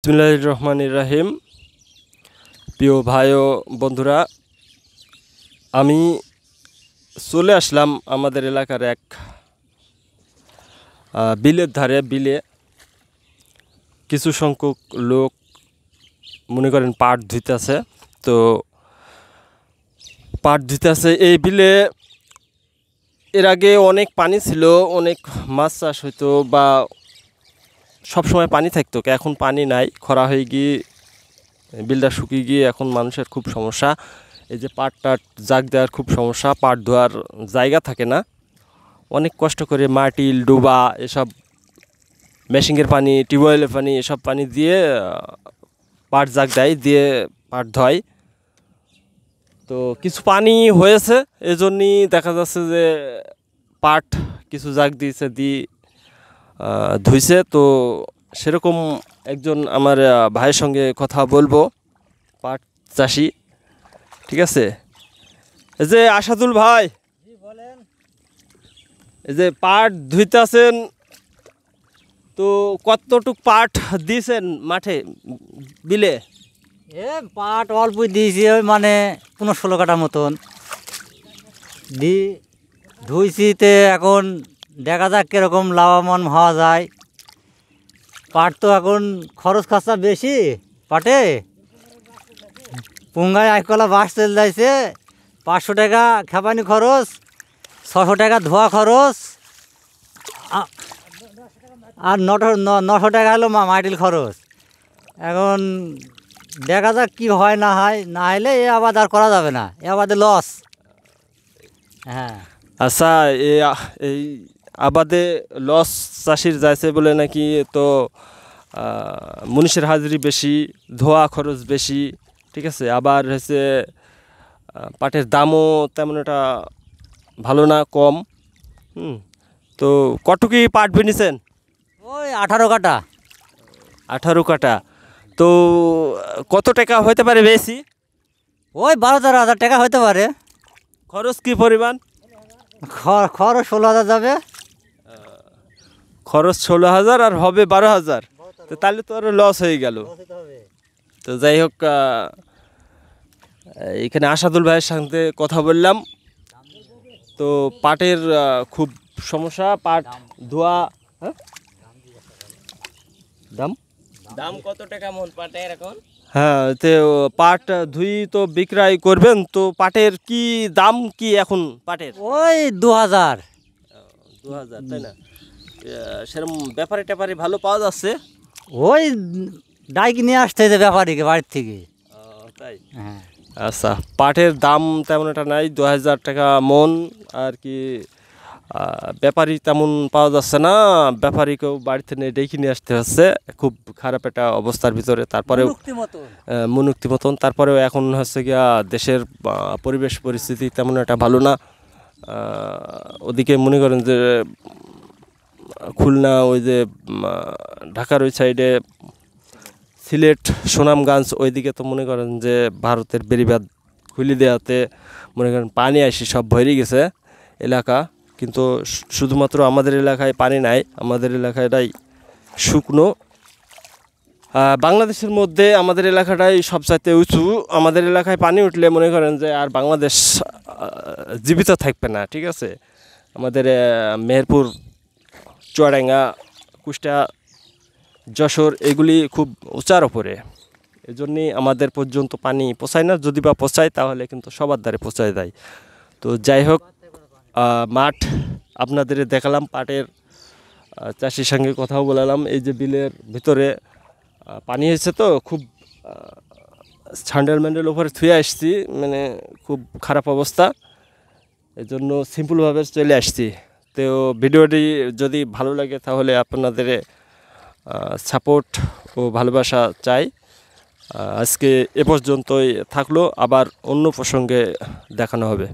বিসমিল্লাহির রহমানির রহিম। প্রিয় ভাই ও বন্ধুরা, আমি চলে আসলাম আমাদের এলাকার এক বিলের ধারে। বিলে কিছু সংখ্যক লোক মনে করেন পাট ধুইতেছে। তো পাট ধুইতেছে এই বিলে এর আগে অনেক পানি ছিল, অনেক মাছ চাষ হইতো বা সব সময় পানি থাকতো। এখন পানি নাই, খরা হয়ে গিয়ে বিলটা শুকিয়ে গিয়ে এখন মানুষের খুব সমস্যা। এই যে পাট টাট জাগ দেওয়ার খুব সমস্যা, পাট ধোয়ার জায়গা থাকে না। অনেক কষ্ট করে মাটিল ডোবা এসব মেশিনের পানি, টিউবওয়েলের পানি, এসব পানি দিয়ে পাট জাগ দেয়, দিয়ে পাট ধয়। তো কিছু পানি হয়েছে, এজন্যই দেখা যাচ্ছে যে পাট কিছু জাগ দিয়েছে, দিয়ে ধুইছে। তো সেরকম একজন আমার ভাইয়ের সঙ্গে কথা বলবো, পাট চাষি। ঠিক আছে, এই যে আসাদুল ভাই, এই যে পাট ধুইতেছেন, তো কতটুক পাট দিয়েছেন মাঠে বিলে? পাট অল্প দিয়েছি, ওই মানে 15-16 কাঠা মতন ধুইছিতে। এখন দেখা যাক কীরকম লাভবান হওয়া যায়। পাট তো এখন খরচ খরচা বেশি, পাটে পুঙ্গায় 1 কলা বাঁশ তেল যাইছে, 500 টাকা খেপানি খরচ, 600 টাকা ধোয়া খরচ, আর 900 টাকা হলো মাটিল খরচ। এখন দেখা যাক কি হয় না হয়, না হলে এ আবাদ আর করা যাবে না, এ আবাদে লস। হ্যাঁ, আচ্ছা, এই আবাদে লস চাষির যাইছে বলে নাকি? তো মুনিশের হাজিরি বেশি, ধোয়া খরচ বেশি, ঠিক আছে। আবার হচ্ছে পাটের দামও তেমন একটা ভালো না, কম। তো কটুকি পাট বিনেছেন? ওই 18 কাঠা। 18 কাঠা। তো কত টাকা হতে পারে বেশি? ওই 12-13 হাজার টাকা হতে পারে। খরচ কি পরিমাণ? খরচ 16,000 যাবে। খরচ 16,000 আর হবে 12,000। তো তাহলে তো আরো লস হয়ে গেল। তো যাই হোক, এখানে আসাদুল ভাইয়ের সাথে কথা বললাম। তো পাটের খুব সমস্যা, পাট ধোয়া। হ্যাঁ, দাম দাম কত টাকা মন পাটের এখন? হ্যাঁ, তো পাট ধুই তো বিক্রয় করবেন, তো পাটের কি দাম কি এখন পাটের? ওই 2,000। 2,000, তাই না? সেরকম ব্যাপারে ট্যাপারে ভালো পাওয়া যাচ্ছে? ওই ডাইকে নিয়ে আসতে যে ব্যাপারীকে বাড়ির থেকে। তাই? হ্যাঁ। আচ্ছা, পাটের দাম তেমন একটা নাই, 2,000 টাকা মন আর কি। ব্যাপারী তেমন পাওয়া যাচ্ছে না, ব্যাপারীকেও বাড়িতে নিয়ে ডেকে নিয়ে আসতে হচ্ছে, খুব খারাপ একটা অবস্থার ভিতরে। তারপরেও মনুক্তি মতন, তারপরেও এখন হচ্ছে গিয়া দেশের পরিবেশ পরিস্থিতি তেমন একটা ভালো না। ওদিকে মনে করেন যে খুলনা, ওই যে ঢাকার ওই সাইডে, সিলেট, সুনামগঞ্জ, ওইদিকে তো মনে করেন যে ভারতের বেড়িবাঁধ খুলে দেওয়াতে মনে করেন পানি আসি সব ভরে গেছে এলাকা। কিন্তু শুধুমাত্র আমাদের এলাকায় পানি নাই, আমাদের এলাকাটাই শুকনো। বাংলাদেশের মধ্যে আমাদের এলাকাটাই সবচাইতে উঁচু। আমাদের এলাকায় পানি উঠলে মনে করেন যে আর বাংলাদেশ জীবিত থাকবে না, ঠিক আছে। আমাদের মেহেরপুর, চুয়াডাঙ্গা, কুষ্টিয়া, যশোর এগুলি খুব উঁচার ওপরে, এজন্যই আমাদের পর্যন্ত পানি পৌঁছায় না। যদি বা পৌঁছায় তাহলে কিন্তু সবার দ্বারে পৌঁছায় দেয়। তো যাই হোক, মাঠ আপনাদের দেখালাম, পাটের চাষির সঙ্গে কথাও বলালাম। এই যে বিলের ভিতরে পানি হয়েছে, তো খুব স্যান্ডেল ম্যান্ডেল ওপরে থুয়ে আসছি, মানে খুব খারাপ অবস্থা, এজন্য সিম্পলভাবে চলে আসছি। তো ভিডিওটি যদি ভালো লাগে তাহলে আপনাদের সাপোর্ট ও ভালোবাসা চাই। আজকে এ পর্যন্তই থাকলো, আবার অন্য প্রসঙ্গে দেখানো হবে।